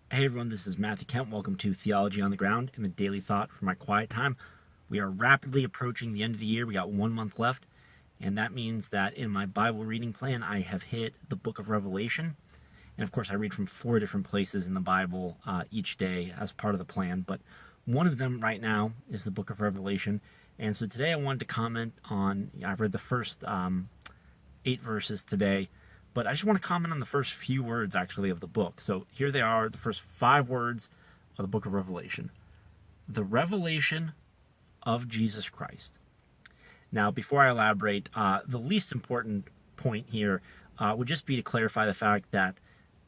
Hey everyone, this is Matthew Kent. Welcome to Theology on the Ground and the Daily Thought for my quiet time. We are rapidly approaching the end of the year. We got 1 month left, and that means that in my Bible reading plan, I have hit the book of Revelation. And of course, I read from 4 different places in the Bible each day as part of the plan, but one of them right now is the book of Revelation. And so today I wanted to comment on, I read the first 8 verses today, but I just want to comment on the first few words actually of the book. So here they are, the first 5 words of the book of Revelation. The revelation of Jesus Christ. Now, before I elaborate, the least important point here would just be to clarify the fact that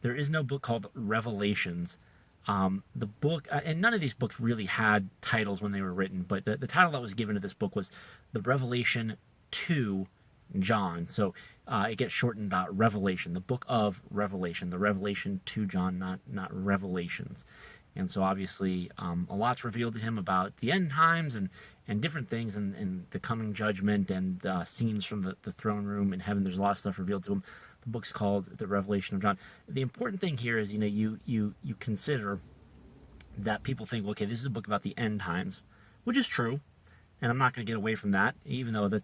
there is no book called Revelations. The book, and none of these books really had titles when they were written, but the title that was given to this book was The Revelation to John. So it gets shortened Revelation, the book of Revelation, the Revelation to John, not Revelations. And so obviously a lot's revealed to him about the end times and different things and the coming judgment and scenes from the throne room in heaven. There's a lot of stuff revealed to him. The book's called The Revelation of John. The important thing here is, you consider that people think, okay, this is a book about the end times, which is true. And I'm not going to get away from that, even though that,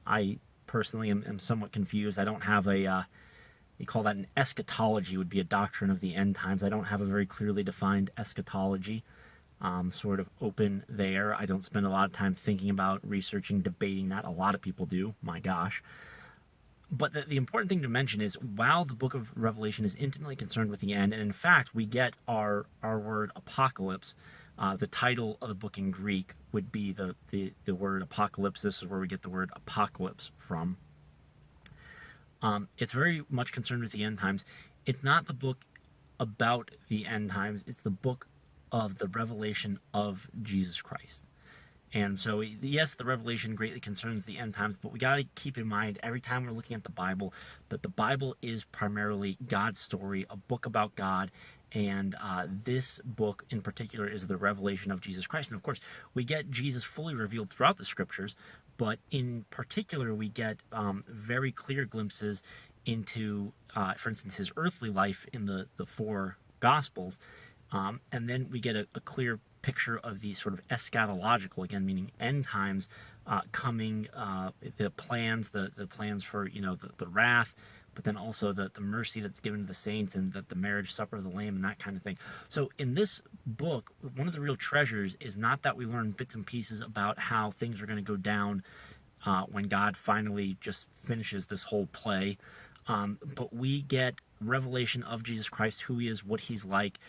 I personally am somewhat confused. I don't have you call that an eschatology, would be a doctrine of the end times. I don't have a very clearly defined eschatology, sort of open there. I don't spend a lot of time thinking about researching, debating that. A lot of people do, my gosh. But the important thing to mention is, while the book of Revelation is intimately concerned with the end, and in fact we get our word apocalypse, the title of the book in Greek would be the word apocalypse. This is where we get the word apocalypse from. It's very much concerned with the end times. It's not the book about the end times. It's the book of the revelation of Jesus Christ. And so, yes, the revelation greatly concerns the end times, but we got to keep in mind every time we're looking at the Bible that the Bible is primarily God's story, a book about God, and this book in particular is the revelation of Jesus Christ. And of course, we get Jesus fully revealed throughout the scriptures, but in particular, we get very clear glimpses into, for instance, his earthly life in the 4 Gospels. And then we get a clear picture of the sort of eschatological, again, meaning end times, coming, the plans for, the wrath, but then also the mercy that's given to the saints, and the marriage supper of the Lamb, and that kind of thing. So in this book, one of the real treasures is not that we learn bits and pieces about how things are going to go down when God finally just finishes this whole play, but we get revelation of Jesus Christ, who he is, what he's like.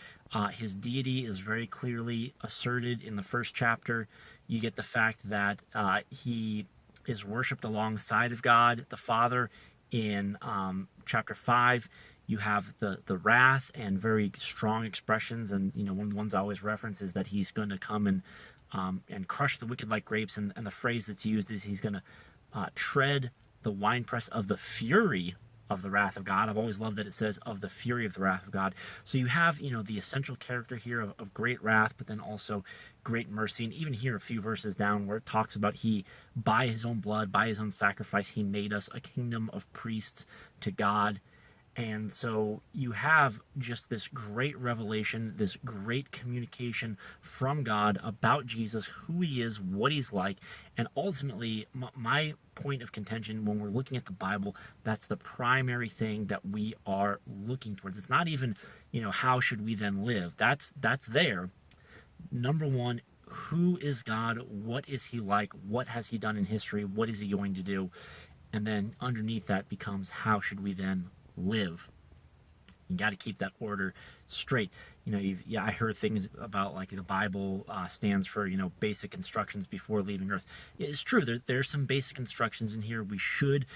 His deity is very clearly asserted in the first chapter. You get the fact that he is worshipped alongside of God the Father. In chapter 5, you have the wrath and very strong expressions, and one of the ones I always reference is that he's going to come and crush the wicked like grapes, and the phrase that's used is he's going to tread the winepress of the fury of the wrath of God. I've always loved that it says of the fury of the wrath of God. So you have, the essential character here of great wrath, but then also great mercy. And even here, a few verses down, where it talks about he, by his own blood, by his own sacrifice, he made us a kingdom of priests to God. And so you have just this great revelation, this great communication from God about Jesus, who he is, what he's like. And ultimately, my point of contention when we're looking at the Bible, that's the primary thing that we are looking towards. It's not even, how should we then live? That's there. Number one, who is God? What is he like? What has he done in history? What is he going to do? And then underneath that becomes, how should we then live? You got to keep that order straight. I heard things about, like, the Bible stands for, basic instructions before leaving Earth. It's true. There's some basic instructions in here. We should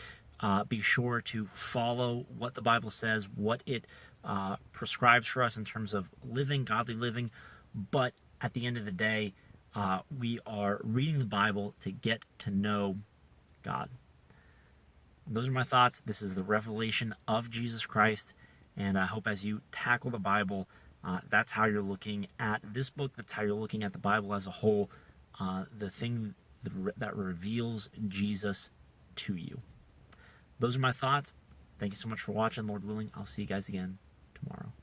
be sure to follow what the Bible says, what it prescribes for us in terms of living, godly living. But at the end of the day, we are reading the Bible to get to know God. Those are my thoughts. This is the revelation of Jesus Christ, and I hope as you tackle the Bible, that's how you're looking at this book. That's how you're looking at the Bible as a whole, the thing that reveals Jesus to you. Those are my thoughts. Thank you so much for watching. Lord willing, I'll see you guys again tomorrow.